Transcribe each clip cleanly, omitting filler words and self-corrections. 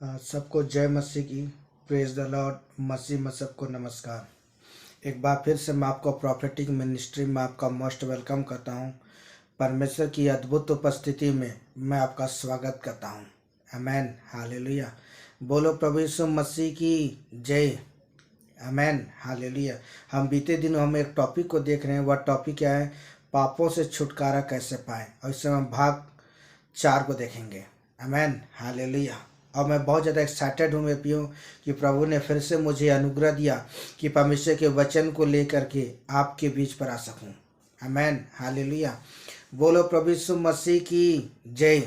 सबको जय मसीह की। Praise the Lord. मसीह में सबको नमस्कार। एक बार फिर से मैं आपको प्रॉफिटिक मिनिस्ट्री में आपका मोस्ट वेलकम करता हूं। परमेश्वर की अद्भुत उपस्थिति में मैं आपका स्वागत करता हूं। आमेन, हालेलुया। बोलो प्रभु यीशु मसीह की जय। आमेन, हालेलुया। हम बीते दिनों हम एक टॉपिक को देख रहे हैं। वह टॉपिक क्या है? पापों से छुटकारा कैसे पाएं। और इस समय हम भाग 4 को देखेंगे। आमेन, हालेलुया। और मैं बहुत ज़्यादा एक्साइटेड हूँ मेरे प्रियो कि प्रभु ने फिर से मुझे अनुग्रह दिया कि परमेश्वर के वचन को लेकर के आपके बीच पर आ सकूँ। आमेन, हालेलुया। बोलो प्रभु यीशु मसीह की जय।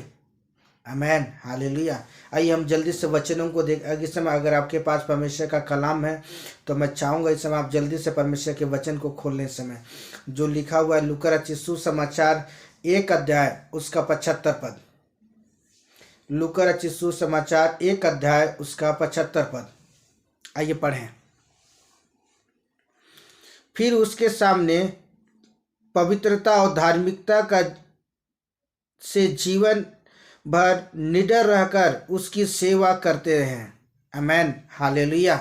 आमेन, हालेलुया। आइए हम जल्दी से वचनों को देख। इस समय अगर आपके पास परमेश्वर का कलाम है तो मैं चाहूँगा इस समय आप जल्दी से परमेश्वर के वचन को खोलने समय जो लिखा हुआ है लूका रचित सुसमाचार 1 अध्याय उसका 75 पद। लूका रचित सुसमाचार 1 अध्याय उसका 75 पद। आइए पढ़ें। फिर उसके सामने पवित्रता और धार्मिकता का से जीवन भर निडर रहकर उसकी सेवा करते हैं। आमेन, हालेलुया।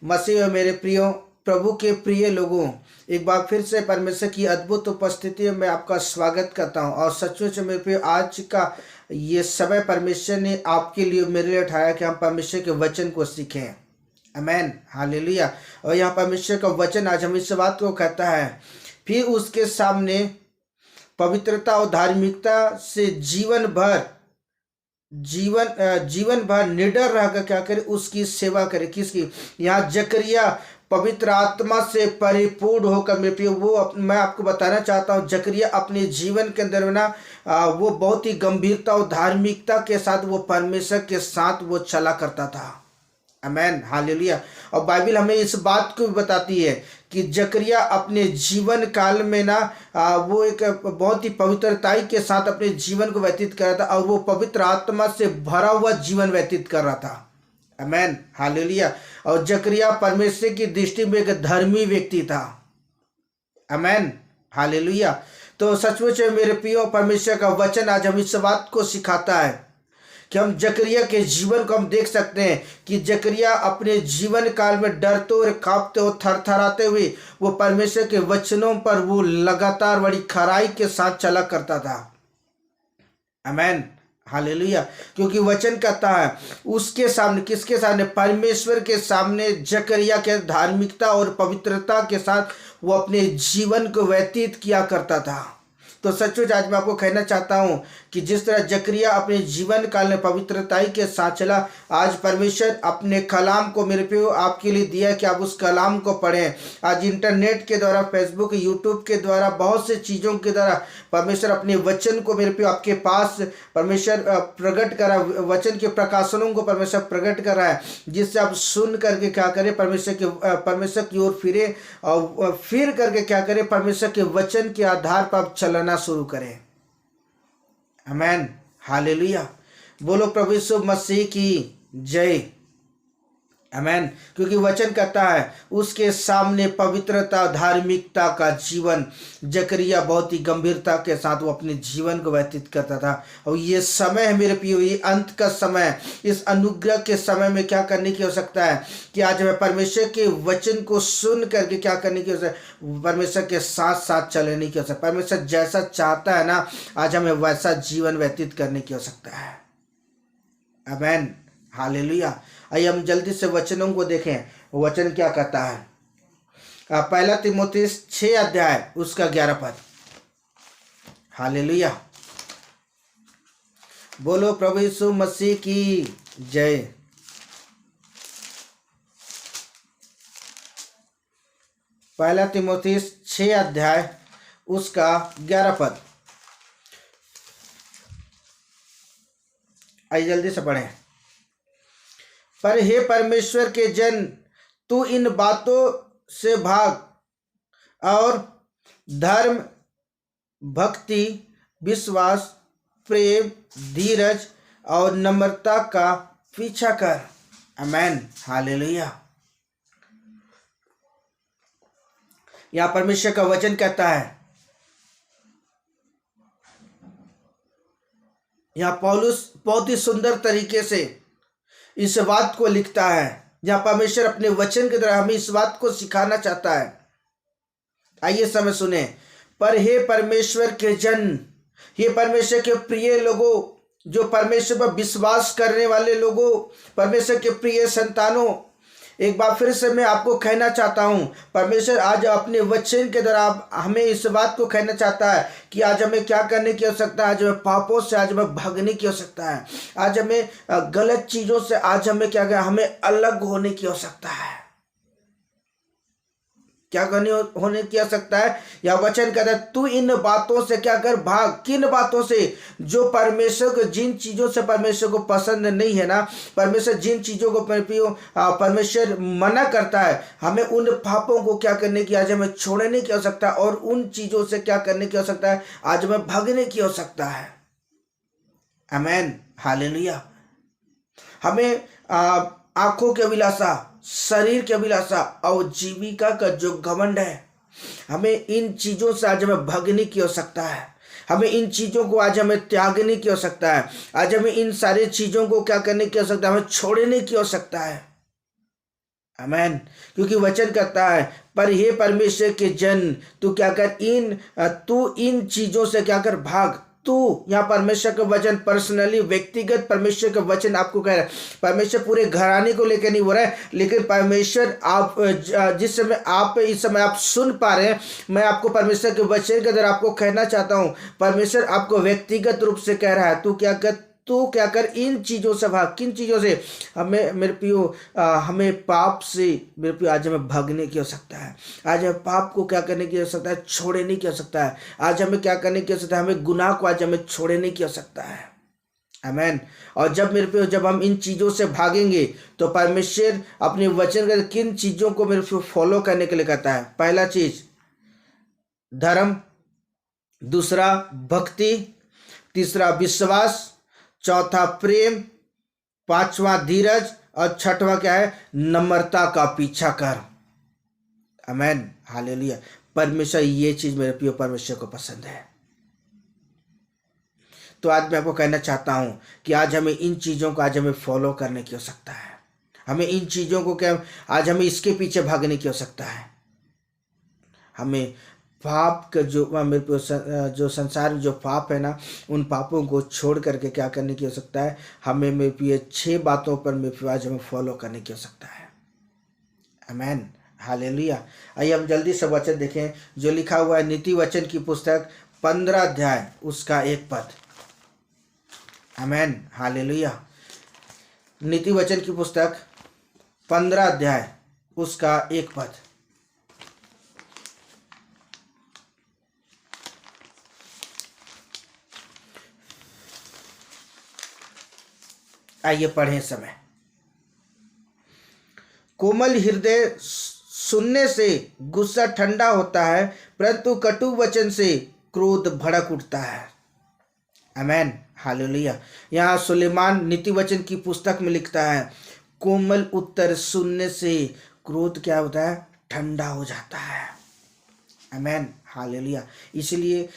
मसीह में मेरे प्रियो, प्रभु के प्रिय लोगों, एक बार फिर से परमेश्वर की अद्भुत उपस्थिति में आपका स्वागत करता हूं। और सचमुच मेरे प्रियो, आज का ये समय परमेश्वर ने आपके लिए मेरे लिए उठाया कि हम परमेश्वर के वचन को सीखें। आमेन, हालेलुया। और यहाँ परमेश्वर का वचन आज हम इस बात को कहता है, फिर उसके सामने पवित्रता और धार्मिकता से जीवन भर निडर रहकर क्या करे? उसकी सेवा करे। किसकी? यहाँ जकरिया पवित्र आत्मा से परिपूर्ण होकर मेरे प्रिय, मैं आपको बताना चाहता हूँ, जकरिया अपने जीवन के अंदर ना वो बहुत ही गंभीरता और धार्मिकता के साथ वो परमेश्वर के साथ वो चला करता था। आमेन, हालेलुया। और बाइबल हमें इस बात को भी बताती है कि जकरिया अपने जीवन काल में ना वो एक बहुत ही पवित्रताई के साथ अपने जीवन को व्यतीत कर रहा था और वो पवित्र आत्मा से भरा हुआ जीवन व्यतीत कर रहा था। आमेन, हालेलुया। और जकरिया परमेश्वर की दृष्टि में एक धर्मी व्यक्ति था। आमेन, हालेलुया। तो सचमुच मेरे प्रियो, परमेश्वर का वचन आज हम इस बात को सिखाता है कि हम जकरिया के जीवन को हम देख सकते हैं कि जकरिया अपने जीवन काल में डरते और कांपते और थरथराते हुए वो परमेश्वर के वचनों पर वो लगातार बड़ी खराई के साथ चला करता था। आमेन, हालेलुया। क्योंकि वचन कहता है उसके सामने, किसके सामने? परमेश्वर के सामने जकरिया के धार्मिकता और पवित्रता के साथ वो अपने जीवन को व्यतीत किया करता था। तो सचमुच आज मैं आपको कहना चाहता हूं कि जिस तरह जकरिया अपने जीवन काल में पवित्रताई के साथ चला, आज परमेश्वर अपने कलाम को मेरे पे आपके लिए दिया कि आप उस कलाम को पढ़ें। आज इंटरनेट के द्वारा, फेसबुक, यूट्यूब के द्वारा, बहुत से चीज़ों के द्वारा परमेश्वर अपने वचन को मेरे पे आपके पास परमेश्वर प्रकट करा, वचन के प्रकाशनों को परमेश्वर प्रकट कर रहा है, जिससे आप सुन करके क्या करें? परमेश्वर की ओर फिरे और फिर करके क्या करें? परमेश्वर के वचन के आधार पर आप चलना शुरू करें। आमेन, हालेलुया। बोलो प्रभु यीशु मसीह की जय। आमेन। क्योंकि वचन कहता है उसके सामने पवित्रता, धार्मिकता का जीवन जकरिया बहुत ही गंभीरता के साथ वो अपने जीवन को व्यतीत करता था। और ये समय है मेरे प्रियो, ये अंत का समय, इस अनुग्रह के समय में क्या करने की आवश्यकता है कि आज हमें परमेश्वर के वचन को सुन करके क्या करने की आवश्यकता? परमेश्वर के साथ साथ चलने की आवश्यकता। परमेश्वर जैसा चाहता है ना, आज हमें वैसा जीवन व्यतीत करने की आवश्यकता है। आमेन, हालेलुया। आइए हम जल्दी से वचनों को देखें। वचन क्या कहता है? पहला तीमुथियुस 6 अध्याय उसका 11 पद। हालेलुया। बोलो प्रभु यीशु मसीह की जय। पहला तीमुथियुस 6 अध्याय उसका 11 पद। आइए जल्दी से पढ़ें। पर हे परमेश्वर के जन, तू इन बातों से भाग और धर्म, भक्ति, विश्वास, प्रेम, धीरज और नम्रता का पीछा कर। आमेन, हालेलुया। यहाँ परमेश्वर का वचन कहता है, यहाँ पौलुस बहुत ही सुंदर तरीके से इस बात को लिखता है, जहाँ परमेश्वर अपने वचन के द्वारा हमें इस बात को सिखाना चाहता है। आइए समय सुने। पर हे परमेश्वर के जन, हे परमेश्वर के प्रिय लोगों, जो परमेश्वर पर विश्वास करने वाले लोगों, परमेश्वर के प्रिय संतानों, एक बार फिर से मैं आपको कहना चाहता हूं, परमेश्वर आज अपने वचन के द्वारा हमें इस बात को कहना चाहता है कि आज हमें क्या करने की आवश्यकता है। आज हमें पापों से आज हमें भागने की आवश्यकता है। आज हमें गलत चीजों से आज हमें क्या करना, हमें अलग होने की आवश्यकता है। क्या करने होने की आवश्यकता है? या वचन कहता है तू इन बातों से क्या कर, भाग। किन बातों से? जो परमेश्वर को, जिन चीजों से परमेश्वर को पसंद नहीं है ना, परमेश्वर जिन चीजों को परमेश्वर मना करता है, हमें उन पापों को क्या करने की आज हमें छोड़ने की आवश्यकता है। और उन चीजों से क्या करने की आवश्यकता है? आज हमें भागने की आवश्यकता है। आमीन, हालेलुया। हमें आंखों की अभिलाषा, शरीर की अभिलाषा और जीविका का जो घमंड है, हमें इन चीजों से आज हमें भागने की आवश्यकता है। हमें इन चीजों को आज हमें त्यागने की आवश्यकता है। आज हमें इन सारी चीजों को क्या करने की आवश्यकता है? हमें छोड़ने की आवश्यकता है। आमीन। क्योंकि वचन कहता है पर हे परमेश्वर के जन, तू क्या कर, तू इन चीजों से क्या कर, भाग। तू, यहाँ परमेश्वर का वचन पर्सनली, व्यक्तिगत परमेश्वर का वचन आपको कह रहा है। परमेश्वर पूरे घराने को लेकर नहीं हो रहा है, लेकिन परमेश्वर आप जिस समय आप इस समय आप सुन पा रहे हैं, मैं आपको परमेश्वर के वचन के अंदर आपको कहना चाहता हूँ, परमेश्वर आपको व्यक्तिगत रूप से कह रहा है तू क्या कर, इन चीज़ों से भाग। किन चीज़ों से? हमें मेरे प्रियो, हमें पाप से मेरे प्रियो आज हमें भागने की आवश्यकता है। आज हमें पाप को क्या करने की आवश्यकता है? छोड़ने की आवश्यकता है। आज हमें क्या करने की आवश्यकता है? हमें गुनाह को आज हमें छोड़ने की आवश्यकता है। आमीन। और जब मेरे प्रियो, जब हम इन चीज़ों से भागेंगे तो परमेश्वर अपने वचन के किन चीज़ों को मेरे प्रियो फॉलो करने के लिए कहता है? पहला चीज धर्म, दूसरा भक्ति, तीसरा विश्वास, चौथा प्रेम, पांचवा धीरज, और छठवां क्या है? नम्रता का पीछा कर। आमीन, हालेलुया। परमेश्वर ये चीज मेरे प्रिय परमेश्वर को पसंद है। तो आज मैं आपको कहना चाहता हूं कि आज हमें इन चीजों को आज हमें फॉलो करने की आवश्यकता है। हमें इन चीजों को क्या, आज हमें इसके पीछे भागने की आवश्यकता है। हमें पाप का जो मेरे को जो संसार में जो पाप है ना, उन पापों को छोड़ करके क्या करने की आवश्यकता है? हमें मेरे प्रिय 6 बातों पर मेरे प्रिय आज हमें फॉलो करने की आवश्यकता है। आमीन, हालेलुया। आइए हम जल्दी से वचन देखें जो लिखा हुआ है नीति वचन की पुस्तक 15 अध्याय उसका 1 पद। आमीन, हालेलुया। नीति वचन की पुस्तक 15 अध्याय उसका 1 पद। आइए पढ़ें समय। कोमल हृदय सुनने से गुस्सा ठंडा होता है, परंतु कटु वचन से क्रोध भड़क उठता है। आमीन, हालेलुया। यहाँ सुलेमान नीति वचन की पुस्तक में लिखता है कोमल उत्तर सुनने से क्रोध क्या होता है? ठंडा हो जाता है। आमीन, हालेलुया। इसलिए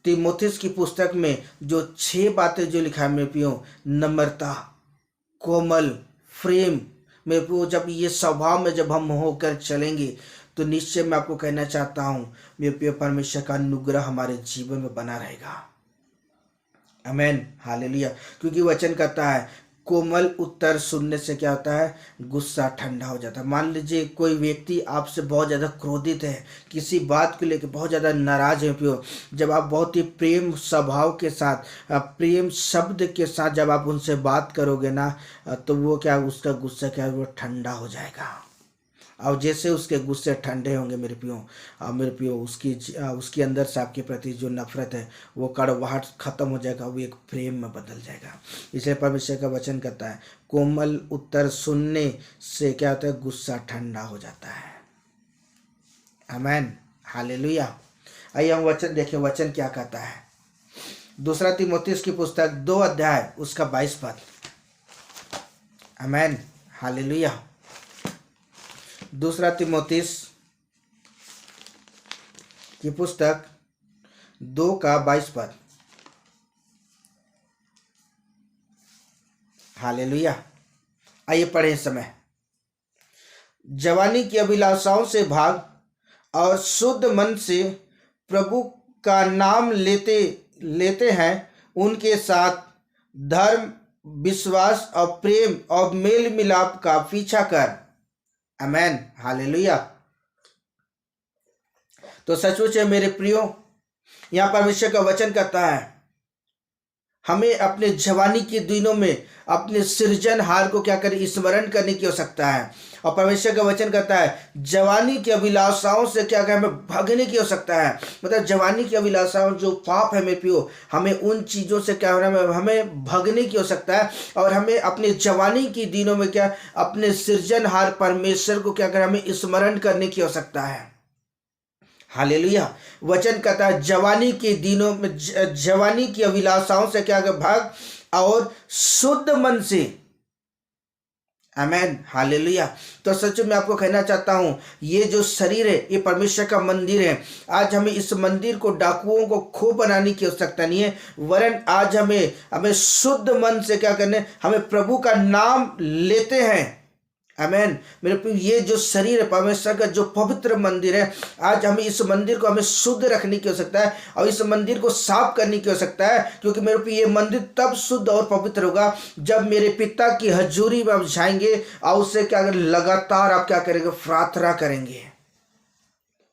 तीमुथियुस की पुस्तक में जो 6 बातें जो लिखा है मेरे प्रियो, नम्रता, कोमल, प्रेम, मेरे प्रियो, जब ये स्वभाव में जब हम होकर चलेंगे तो निश्चय मैं आपको कहना चाहता हूँ मेरे प्रियो, परमेश्वर का अनुग्रह हमारे जीवन में बना रहेगा। आमीन, हालेलुया। क्योंकि वचन कहता है कोमल उत्तर सुनने से क्या होता है? गुस्सा ठंडा हो जाता है। मान लीजिए कोई व्यक्ति आपसे बहुत ज़्यादा क्रोधित है, किसी बात को लेकर बहुत ज़्यादा नाराज है प्रियो, जब आप बहुत ही प्रेम स्वभाव के साथ, प्रेम शब्द के साथ जब आप उनसे बात करोगे ना, तो वो क्या, उसका गुस्सा क्या, वो ठंडा हो जाएगा। और जैसे उसके गुस्से ठंडे होंगे मेरे प्रियो, उसकी अंदर से आपके प्रति जो नफरत है वो कड़वाहट खत्म हो जाएगा, वो एक प्रेम में बदल जाएगा। इसलिए परमेश्वर का वचन कहता है कोमल उत्तर सुनने से क्या होता है? गुस्सा ठंडा हो जाता है। आमीन, हालेलुया। आइए हम वचन देखें, वचन क्या कहता है। दूसरा तीमुथियुस की पुस्तक 2 अध्याय उसका 22 पद। आमीन, हालेलुया। दूसरा तीमुथियुस की पुस्तक 2 का 22 पद। हालेलुया। आइए पढ़े इस समय। जवानी की अभिलाषाओं से भाग और शुद्ध मन से प्रभु का नाम लेते लेते हैं उनके साथ धर्म, विश्वास और प्रेम और मेल मिलाप का पीछा कर। आमेन, हालेलुया। तो सचमुच है मेरे प्रियो, यहाँ परमेश्वर का वचन कहता है हमें अपने जवानी के दिनों में अपने सृजनहार को क्या करें, स्मरण करने की आवश्यकता है। और परमेश्वर का वचन कहता है जवानी की अभिलाषाओं से क्या करें, हमें भागने की आवश्यकता है। मतलब जवानी की अभिलाषाओं जो पाप है मेरे प्रियो, हमें उन चीज़ों से क्या होना है, हमें भागने की आवश्यकता है। और हमें अपने जवानी के दिनों में क्या, अपने सृजनहार परमेश्वर को क्या करें, हमें स्मरण करने की आवश्यकता है। हालेलुया। वचन कहता है जवानी के दिनों में जवानी की अभिलाषाओं से क्या कर भाग और शुद्ध मन से। आमेन, हालेलुया। तो सच में आपको कहना चाहता हूं ये जो शरीर है ये परमेश्वर का मंदिर है। आज हमें इस मंदिर को डाकुओं को खो बनाने की आवश्यकता नहीं है, वरन आज हमें शुद्ध मन से क्या करने, हमें प्रभु का नाम लेते हैं। आमेन। मेरे प्रिय, ये जो शरीर है परमेश्वर का जो पवित्र मंदिर है, आज हमें इस मंदिर को हमें शुद्ध रखने की आवश्यकता है और इस मंदिर को साफ करने की आवश्यकता है। क्योंकि मेरे प्रिय ये मंदिर तब शुद्ध और पवित्र होगा जब मेरे पिता की हजूरी में आप जाएंगे और उससे क्या करें, लगातार आप क्या करेंगे, प्रार्थना करेंगे।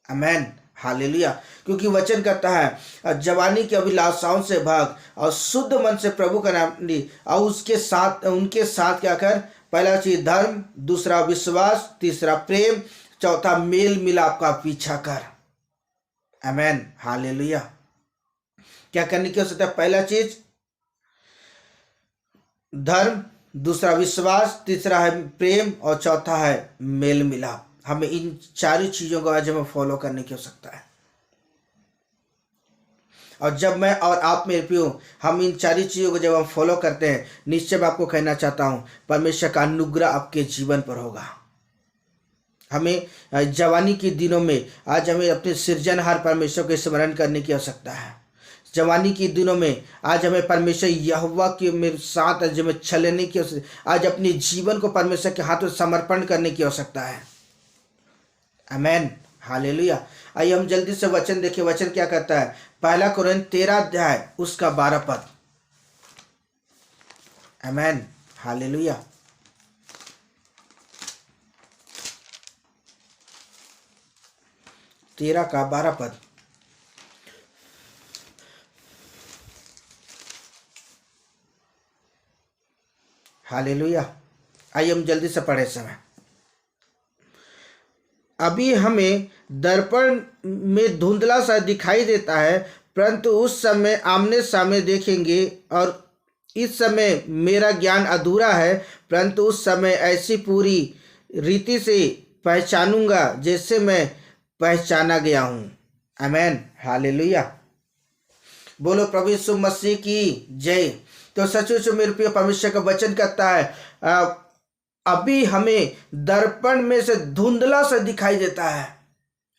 आमेन, हालेलुया। क्योंकि वचन कहता है जवानी की अभिलाषाओं से भाग और शुद्ध मन से प्रभु का नाम ली और उनके साथ क्या कर, पहला चीज धर्म, दूसरा विश्वास, तीसरा प्रेम, चौथा मेल मिलाप का पीछा कर। आमेन, हालेलुया। क्या करने की आवश्यकता है? पहला चीज धर्म, दूसरा विश्वास, तीसरा है प्रेम और चौथा है मेल मिलाप। हमें इन चारों चीजों को आज हमें फॉलो करने की आवश्यकता है। और जब मैं और आप मेरे प्रियो हम इन सारी चीज़ों को जब हम फॉलो करते हैं, निश्चय मैं आपको कहना चाहता हूँ परमेश्वर का अनुग्रह आपके जीवन पर होगा। हमें जवानी के दिनों में आज हमें अपने सृजनहार परमेश्वर को स्मरण करने की आवश्यकता है। जवानी के दिनों में आज हमें परमेश्वर यहोवा के मेरे साथ आज हमें चलने की, आज अपने जीवन को परमेश्वर के हाथों समर्पण करने की आवश्यकता है। आमेन, हालेलुया। आइए हम जल्दी से वचन देखिए। वचन क्या कहता है? पहला कुरिन्थ 13 अध्याय उसका 12 पद। आमेन, हालेलुया। तेरह का 12 पद। हालेलुया। आइए हम जल्दी से पढ़े समय। अभी हमें दर्पण में धुंधला सा दिखाई देता है, परंतु उस समय आमने सामने देखेंगे। और इस समय मेरा ज्ञान अधूरा है, परंतु उस समय ऐसी पूरी रीति से पहचानूंगा जैसे मैं पहचाना गया हूँ। आमेन, हालेलुया। बोलो प्रभु यीशु मसीह की जय। तो सचमुच मेरे प्रिय परमेश्वर का वचन कहता है अभी हमें दर्पण में से धुंधला सा दिखाई देता है।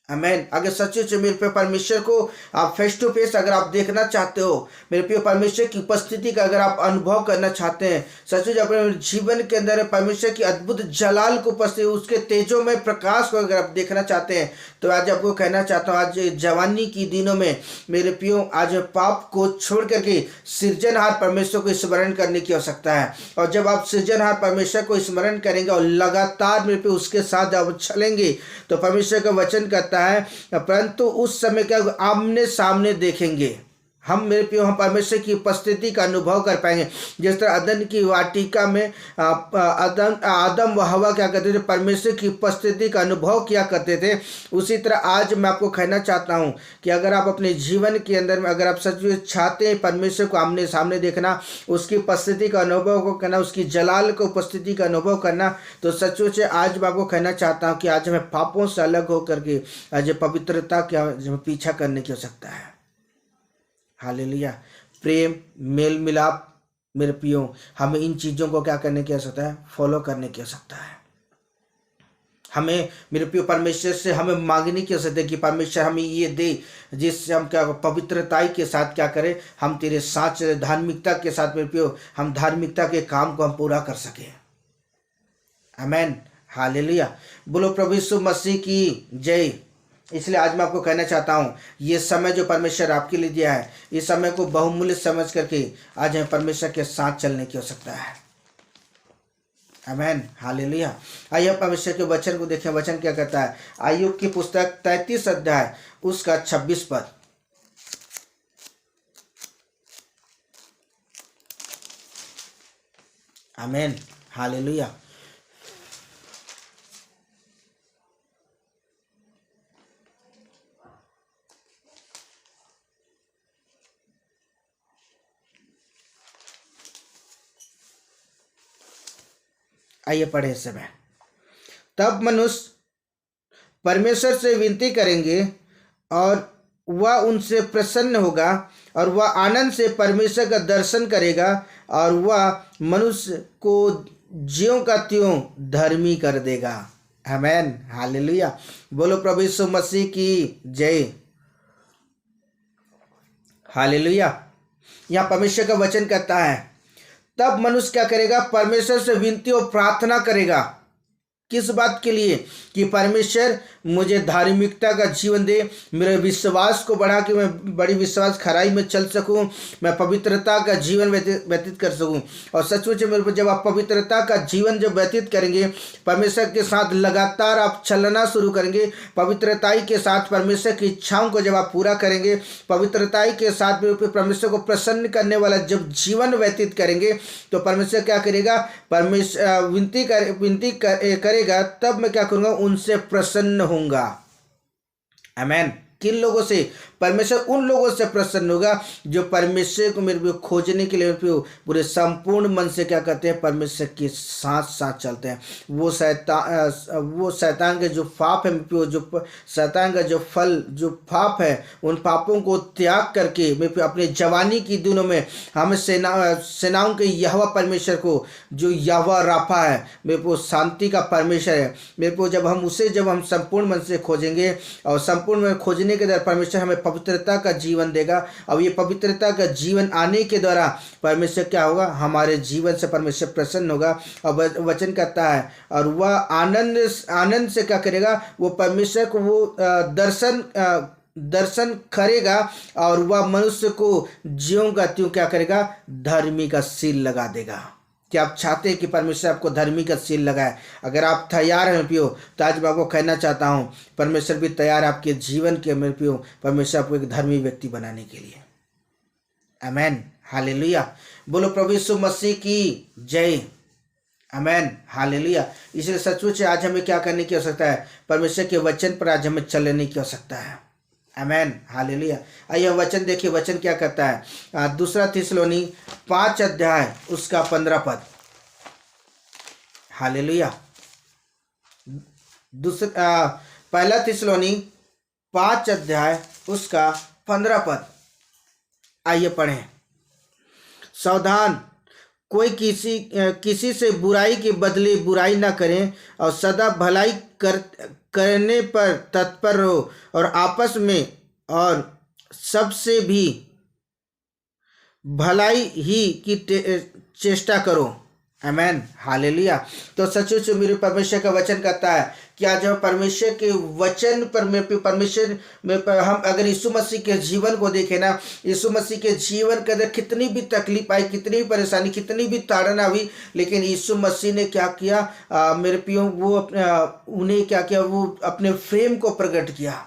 आमेन। अगर सचमुच मेरे प्रिय परमेश्वर को आप फेस टू फेस अगर आप देखना चाहते हो, मेरे प्रिय परमेश्वर की उपस्थिति का अगर आप अनुभव करना चाहते हैं, सचमुच अपने जीवन के अंदर परमेश्वर की अद्भुत जलाल को उपस्थिति, उसके तेजों में प्रकाश को अगर आप देखना चाहते हैं, तो आज आपको कहना चाहता हूँ आज जवानी की दिनों में मेरे प्रियो आज पाप को छोड़ करके सृजनहार परमेश्वर को स्मरण करने की आवश्यकता है। और जब आप सृजनहार परमेश्वर को स्मरण करेंगे और लगातार मेरे प्रियो उसके साथ जब चलेंगे, तो परमेश्वर का वचन कहता है परंतु उस समय क्या आमने सामने देखेंगे हम, मेरे प्रियो हम परमेश्वर की उपस्थिति का अनुभव कर पाएंगे। जिस तरह अदन की वाटिका में आदम व हवा क्या करते थे, परमेश्वर की उपस्थिति का अनुभव किया करते थे, उसी तरह आज मैं आपको कहना चाहता हूं कि अगर आप अपने जीवन के अंदर में अगर आप सच चाहते हैं परमेश्वर को आमने सामने देखना, उसकी उपस्थिति का अनुभव को करना, उसकी जलाल को उपस्थिति का अनुभव करना, तो सचमुच आज मैं आपको कहना चाहता हूँ कि आज हमें पापों से अलग होकर के आज पवित्रता का पीछा करने की आवश्यकता है। हालेलुया। प्रेम, मेल मिलाप, मेरे प्रियो हमें इन चीज़ों को क्या करने की आवश्यकता है? फॉलो करने की आवश्यकता है। हमें मेरे प्रिय परमेश्वर से हमें मांगने की आवश्यकता है कि परमेश्वर हमें ये दे जिससे हम क्या पवित्रताई के साथ क्या करें, हम तेरे साथ चले, धार्मिकता के साथ मेरे प्रिय हम धार्मिकता के काम को हम पूरा कर सकें। आमेन, हालेलुया। बोलो प्रभु यीशु मसीह की जय। इसलिए आज मैं आपको कहना चाहता हूँ, ये समय जो परमेश्वर आपके लिए दिया है, इस समय को बहुमूल्य समझ करके आज हमें परमेश्वर के साथ चलने की आवश्यकता है। आमेन, हालेलुया। आइए परमेश्वर के वचन को देखें। वचन क्या कहता है? आयुब की पुस्तक 33 अध्याय उसका 26 पद। आमेन, हालेलुया। आइए पढ़े इस समय। तब मनुष्य परमेश्वर से विनती करेंगे और वह उनसे प्रसन्न होगा और वह आनंद से परमेश्वर का दर्शन करेगा और वह मनुष्य को ज्यों का त्यों धर्मी कर देगा। आमेन, हालेलुया। बोलो प्रभु यीशु मसीह की जय। हालेलुया। यहाँ परमेश्वर का वचन कहता है, तब मनुष्य क्या करेगा? परमेश्वर से विनती और प्रार्थना करेगा। किस बात के लिए? कि परमेश्वर मुझे धार्मिकता का जीवन दे, मेरे विश्वास को बढ़ा कि मैं बड़ी विश्वास खराई में चल सकूं, मैं पवित्रता का जीवन व्यतीत कर सकूं। और सचमुच मेरे को जब आप पवित्रता का जीवन जब व्यतीत करेंगे, परमेश्वर के साथ लगातार आप चलना शुरू करेंगे, पवित्रताई के साथ परमेश्वर की इच्छाओं को जब आप पूरा करेंगे, पवित्रताई के साथ परमेश्वर को प्रसन्न करने वाला जब जीवन व्यतीत करेंगे, तो परमेश्वर क्या करेगा? परमेश्वर विनती करेगा, तब मैं क्या करूँगा? उनसे प्रसन्न होऊंगा। आमेन। किन लोगों से? परमेश्वर उन लोगों से प्रसन्न होगा जो परमेश्वर को मेरे को खोजने के लिए पूरे संपूर्ण मन से क्या करते हैं? परमेश्वर के साथ साथ चलते हैं। वो शैतान के जो पाप है, जो शैतान का जो फल जो पाप है, उन पापों को त्याग करके मेरे अपने जवानी की दिनों में हमें सेनाओं के यहोवा परमेश्वर को, जो यहोवा राफा है, मेरे को शांति का परमेश्वर है, मेरे को जब हम संपूर्ण मन से खोजेंगे और संपूर्ण मन खोजने के द्वारा परमेश्वर हमें पवित्रता का जीवन देगा। अब ये पवित्रता का जीवन आने के द्वारा परमेश्वर क्या होगा? हमारे जीवन से परमेश्वर प्रसन्न होगा। और वचन कहता है, और वह आनंद से क्या करेगा? वो परमेश्वर को वो दर्शन करेगा और वह मनुष्य को ज्यों का त्यों क्या करेगा? धर्मी का सील लगा देगा। कि आप चाहते हैं कि परमेश्वर आपको धर्मी का सील लगाए? अगर आप तैयार हैं पियो, तो आज मैं आपको कहना चाहता हूँ, परमेश्वर भी तैयार है आपके जीवन के मेरे पियो, परमेश्वर आपको एक धर्मी व्यक्ति बनाने के लिए। आमेन, हालेलुया। बोलो प्रभु यीशु मसीह की जय। आमेन, हालेलुया। इसलिए सचमुच आज हमें क्या करने की आवश्यकता है? परमेश्वर के वचन पर आज हमें चलने की आवश्यकता है। आमेन, हालेलुया। आइए वचन देखिए, वचन क्या कहता है? दूसरा थिस्सलुनी 5 अध्याय उसका 15 पद। हालेलुया। पहला थिस्सलुनी 5 अध्याय उसका 15 पद। आइए पढ़ें। सावधान, कोई किसी से बुराई के बदले बुराई ना करें और सदा भलाई करने पर तत्पर रहो और आपस में और सबसे भी भलाई ही की चेष्टा करो। आमेन, हालेलुया। तो सचमुच मेरे परमेश्वर का वचन कहता है कि आज हम परमेश्वर के वचन पर परमेश्वर में हम अगर यीशु मसीह के जीवन को देखें ना, यीशु मसीह के जीवन के अंदर कितनी भी तकलीफ आई, कितनी भी परेशानी, कितनी भी ताड़ना हुई, लेकिन यीशु मसीह ने क्या किया? मेरे प्रियो, वो उन्हें क्या किया? वो अपने प्रेम को प्रकट किया।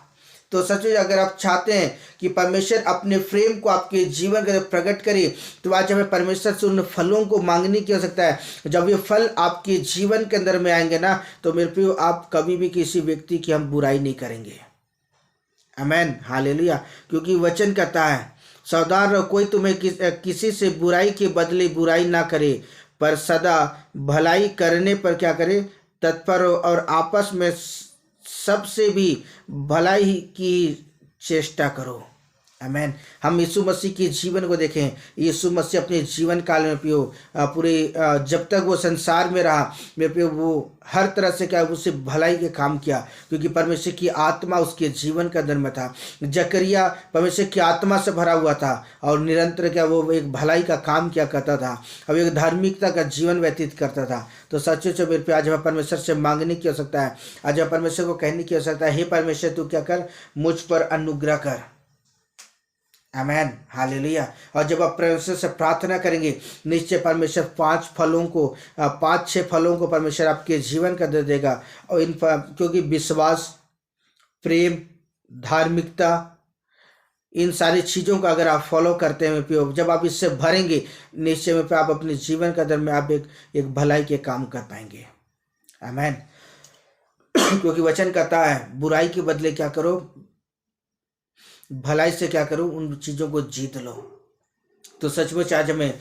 तो सचमुच अगर आप चाहते हैं कि परमेश्वर अपने प्रेम को आपके जीवन के अंदर प्रकट करे, तो आज हमें परमेश्वर से उन फलों को मांगने की आवश्यकता है। जब ये फल आपके जीवन के अंदर में आएंगे ना, तो मेरे प्रियो, आप कभी भी किसी व्यक्ति की हम बुराई नहीं करेंगे। आमेन, हालेलुया। क्योंकि वचन कहता है, सावधान रहो, कोई तुम्हें किसी से बुराई के बदले बुराई ना करे, पर सदा भलाई करने पर क्या करे? तत्पर हो और आपस में सबसे भी भलाई की चेष्टा करो। आमेन। हम यीशु मसीह के जीवन को देखें। यीशु मसीह अपने जीवन काल में पियो पूरे जब तक वो संसार में रहा मेरे पियो, वो हर तरह से क्या उसे भलाई के काम किया, क्योंकि परमेश्वर की आत्मा उसके जीवन का धर्म था। जकरिया परमेश्वर की आत्मा से भरा हुआ था और निरंतर क्या वो एक भलाई का काम किया करता था, अब एक धार्मिकता का जीवन व्यतीत करता था। तो सच मेरे पे आज हमें परमेश्वर से मांगने की आवश्यकता है। आज हमें परमेश्वर को कहने की आवश्यकता है, हे परमेश्वर तू क्या कर, मुझ पर अनुग्रह कर। आमेन, हालेलुया। और जब आप परमेश्वर से प्रार्थना करेंगे, निश्चय परमेश्वर 5-6 फलों को परमेश्वर आपके जीवन का दे देगा। और क्योंकि विश्वास, प्रेम, धार्मिकता, इन सारी चीज़ों का अगर आप फॉलो करते हैं पियो, जब आप इससे भरेंगे, निश्चय में आप अपने जीवन का दर में आप एक भलाई के काम कर पाएंगे। आमेन। क्योंकि वचन कहता है बुराई के बदले क्या करो, भलाई से क्या करो, उन चीज़ों को जीत लो। तो सचमुच आज हमें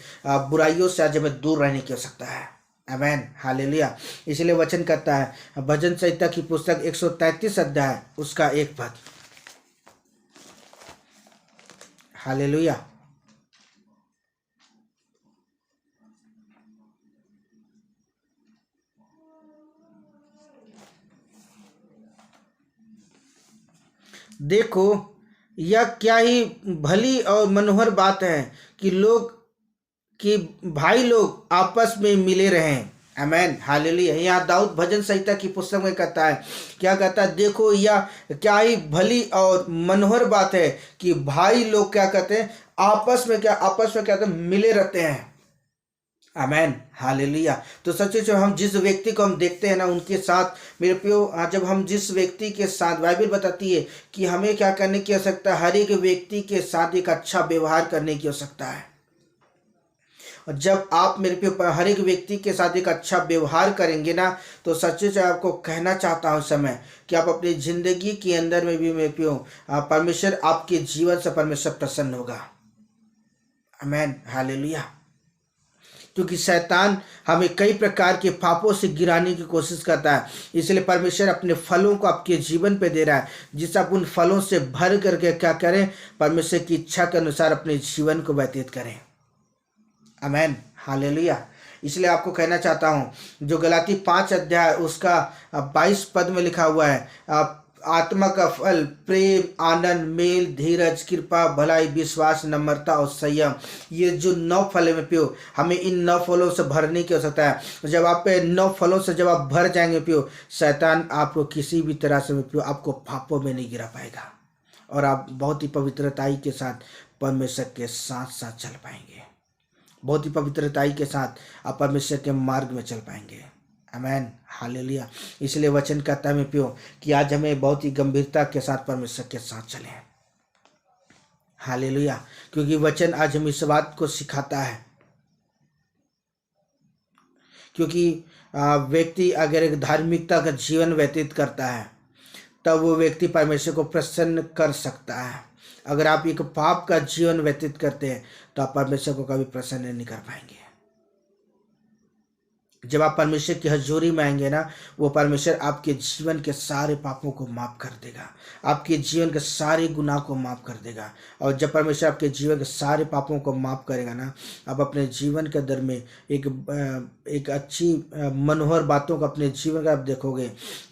बुराइयों से आज हमें दूर रहने की आवश्यकता है। आमेन, हालेलुया। इसलिए वचन कहता है भजन संहिता की पुस्तक 133 अध्याय उसका 1 पद। हालेलुया। देखो यह क्या ही भली और मनोहर बात है कि भाई लोग आपस में मिले रहें। आमेन, हालेलुया। यहाँ दाऊद भजन संहिता की पुस्तक में कहता है, क्या कहता है, देखो यह क्या ही भली और मनोहर बात है कि भाई लोग क्या कहते हैं, आपस में क्या कहते हैं, मिले रहते हैं। आमेन, हालेलुया। तो सच्चे जो हम जिस व्यक्ति को हम देखते हैं ना, उनके साथ मेरे प्रियो, जब हम जिस व्यक्ति के साथ, बाइबल बताती है कि हमें क्या करने की आवश्यकता है, हर एक व्यक्ति के साथ एक अच्छा व्यवहार करने की आवश्यकता है। और जब आप मेरे पे हर एक व्यक्ति के साथ एक अच्छा व्यवहार करेंगे ना, तो सच्चे से आपको कहना चाहता हूँ समय कि आप अपनी ज़िंदगी के अंदर में भी मेरे पियो परमेश्वर आपके जीवन से परमेश्वर प्रसन्न होगा। आमेन, हालेलुया। क्योंकि शैतान हमें कई प्रकार के पापों से गिराने की कोशिश करता है, इसलिए परमेश्वर अपने फलों को आपके जीवन पे दे रहा है, जिससे आप उन फलों से भर करके क्या करें, परमेश्वर की इच्छा के अनुसार अपने जीवन को व्यतीत करें। आमेन, हालेलुया। इसलिए आपको कहना चाहता हूँ, जो गलाती 5 अध्याय उसका 22 पद में लिखा हुआ है, आत्मा का फल प्रेम, आनंद, मेल, धीरज, कृपा, भलाई, विश्वास, नम्रता और संयम, ये जो 9 फल में पियो, हमें इन 9 फलों से भरने की आवश्यकता है। जब आप 9 फलों से जब आप भर जाएंगे पियो, शैतान आपको किसी भी तरह से पियो आपको पापों में नहीं गिरा पाएगा, और आप बहुत ही पवित्रताई के साथ परमेश्वर के साथ साथ चल पाएंगे। बहुत ही पवित्रताई के साथ आप परमेश्वर के मार्ग में चल पाएंगे। आमेन, हालेलुया। इसलिए वचन कहता है पियो कि आज हमें बहुत ही गंभीरता के साथ परमेश्वर के साथ चलें। हालेलुया। क्योंकि वचन आज हमें इस बात को सिखाता है, क्योंकि व्यक्ति अगर एक धार्मिकता का जीवन व्यतीत करता है, तब वो व्यक्ति परमेश्वर को प्रसन्न कर सकता है। अगर आप एक पाप का जीवन व्यतीत करते हैं, तो आप परमेश्वर को कभी प्रसन्न नहीं कर पाएंगे। जब आप परमेश्वर की हजूरी में आएंगे ना, वो परमेश्वर आपके जीवन के सारे पापों को माफ़ कर देगा, आपके जीवन के सारे गुनाह को माफ़ कर देगा। और जब परमेश्वर आपके जीवन के सारे पापों को माफ़ करेगा ना, आप अपने जीवन के दर में एक अच्छी मनोहर बातों को अपने जीवन का आप देखोगे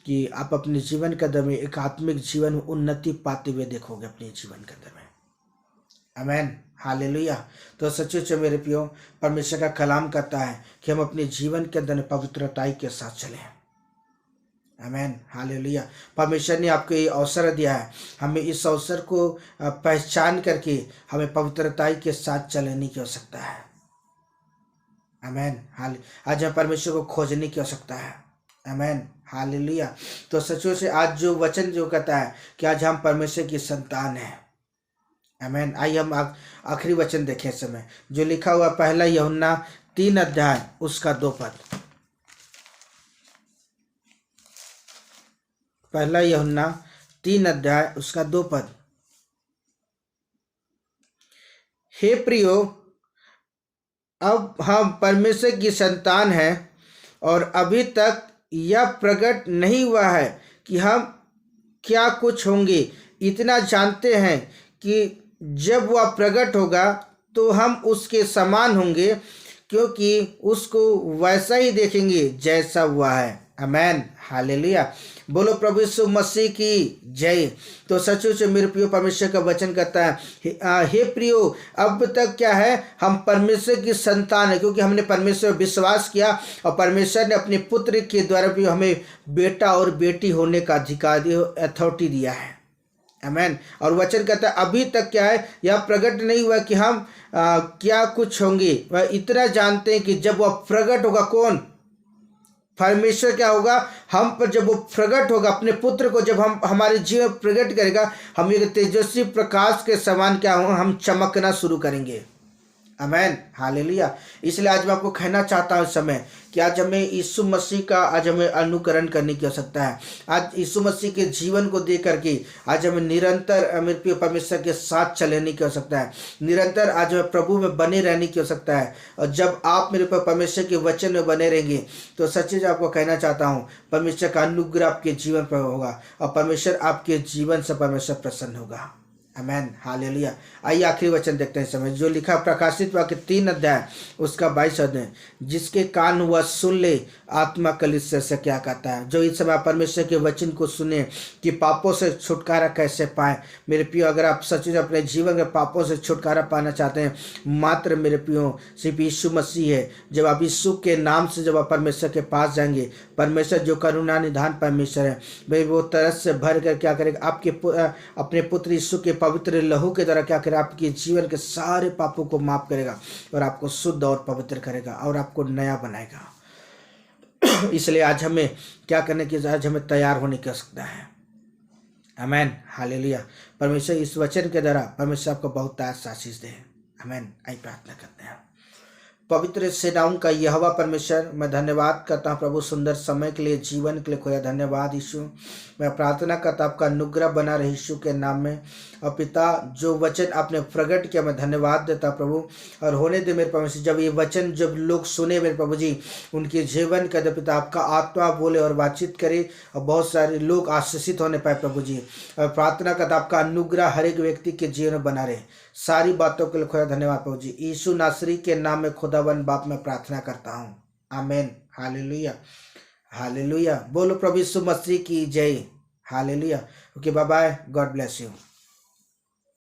कि आप अपने जीवन के दर में एक आत्मिक जीवन में उन्नति पाते हुए देखोगे अपने जीवन के दर में। आमेन, हालेलुया। तो सचमुच मेरे प्रियो, परमेश्वर का कलाम कहता है कि हम अपने जीवन के अंदर पवित्रताई के साथ चलें। आमेन, हालेलुया। परमेश्वर ने आपको ये अवसर दिया है, हमें इस अवसर को पहचान करके हमें पवित्रताई के साथ चलने की आवश्यकता है। आमेन, आज हमें परमेश्वर को खोजने की आवश्यकता है। आमेन, हालेलुया। तो सचमुच से आज जो वचन जो कहता है कि आज हम परमेश्वर की संतान हैं। आमेन। आइए हम आखिरी वचन देखें इस समय, जो लिखा हुआ 1 यूहन्ना 3 अध्याय उसका 2 पद। 1 यूहन्ना 3 अध्याय उसका 2 पद। हे प्रियो, अब हम परमेश्वर की संतान हैं और अभी तक यह प्रकट नहीं हुआ है कि हम क्या कुछ होंगे। इतना जानते हैं कि जब वह प्रकट होगा तो हम उसके समान होंगे, क्योंकि उसको वैसा ही देखेंगे जैसा वह है। आमेन, हालेलुया। बोलो प्रभु यीशु मसीह की जय। तो सचमुच मेरे प्रियो परमेश्वर का वचन कहता है, हे प्रियो, अब तक क्या है, हम परमेश्वर की संतान है, क्योंकि हमने परमेश्वर पर विश्वास किया और परमेश्वर ने अपने पुत्र के द्वारा भी हमें बेटा और बेटी होने का अधिकार, अथॉरिटी दिया है। आमेन। और वचन कहता है अभी तक क्या है, यह प्रकट नहीं हुआ कि हम क्या कुछ होंगे, वह इतना जानते हैं कि जब वह प्रकट होगा, कौन, परमेश्वर क्या होगा, हम पर जब वो प्रकट होगा, अपने पुत्र को जब हम हमारे जीवन प्रकट करेगा, हम एक तेजस्वी प्रकाश के समान क्या होंगे, हम चमकना शुरू करेंगे। आमेन, हालेलुया। इसलिए आज मैं आपको कहना चाहता हूँ इस समय कि आज हमें यीशु मसीह का आज हमें अनुकरण करने की आवश्यकता है। आज यीशु मसीह के जीवन को देख करके आज हमें निरंतर मेरे प्रिय परमेश्वर के साथ चलने की आवश्यकता है। निरंतर आज हमें प्रभु में बने रहने की आवश्यकता है। और जब आप मेरे परमेश्वर के वचन में बने रहेंगे तो सच्चे आपको कहना चाहता हूँ, परमेश्वर का अनुग्रह आपके जीवन पर होगा और परमेश्वर आपके जीवन से परमेश्वर प्रसन्न होगा। आमेन, हालेलुया। आइए आखिरी वचन देखते हैं समय, जो लिखा प्रकाशित वाक्य 3 अध्याय उसका 22 अध्याय, जिसके कान वह सुन ले आत्मा कलीसिया से क्या कहता है। जो इस समय परमेश्वर के वचन को सुने कि पापों से छुटकारा कैसे पाए। मेरे प्रियो, अगर आप सच अपने जीवन के पापों से छुटकारा पाना चाहते हैं, मात्र मेरे प्रियो सिर्फ यीशु मसीह है। जब आप यीशु के नाम से जब आप परमेश्वर के पास जाएंगे, परमेश्वर जो करुणा निधान परमेश्वर है, भाई वो तरस से भर कर क्या करेगा, आपके अपने पुत्र यीशु के पवित्र लहू के द्वारा क्या करेगा, आपके जीवन के सारे पापों को माफ करेगा और आपको शुद्ध और पवित्र करेगा और आपको नया बनाएगा। इसलिए आज हमें क्या करने की, आज हमें तैयार होने की आवश्यकता है। आमेन, हालेलुया। परमेश्वर इस वचन के द्वारा परमेश्वर आपको बहुत आशीष दे। आमेन। आई प्रार्थना करते हैं। पवित्र सेनाओं का यहोवा परमेश्वर, मैं धन्यवाद करता हूँ प्रभु सुंदर समय के लिए, जीवन के लिए खोया धन्यवाद यीशु। मैं प्रार्थना करता आपका अनुग्रह बना रहे यीशु के नाम में। और पिता, जो वचन आपने प्रकट किया मैं धन्यवाद देता प्रभु, और होने दे मेरे परमेश्वर, जब ये वचन जब लोग सुने मेरे प्रभु जी, उनके जीवन का पिता आपका आत्मा बोले और बातचीत करे और बहुत सारे लोग आशीषित होने पाए प्रभु जी। और प्रार्थना करता आपका अनुग्रह हर एक व्यक्ति के जीवन में बना रहे। सारी बातों के लिए खोया धन्यवाद प्रभु जी। यीशु नासरी के नाम में खुदावन बाप में प्रार्थना करता हूँ। आमेन, हालेलुया, हालेलुया। बोलो प्रभु यीशु मसीह की जय। हालेलुया। Okay, bye bye, God bless you.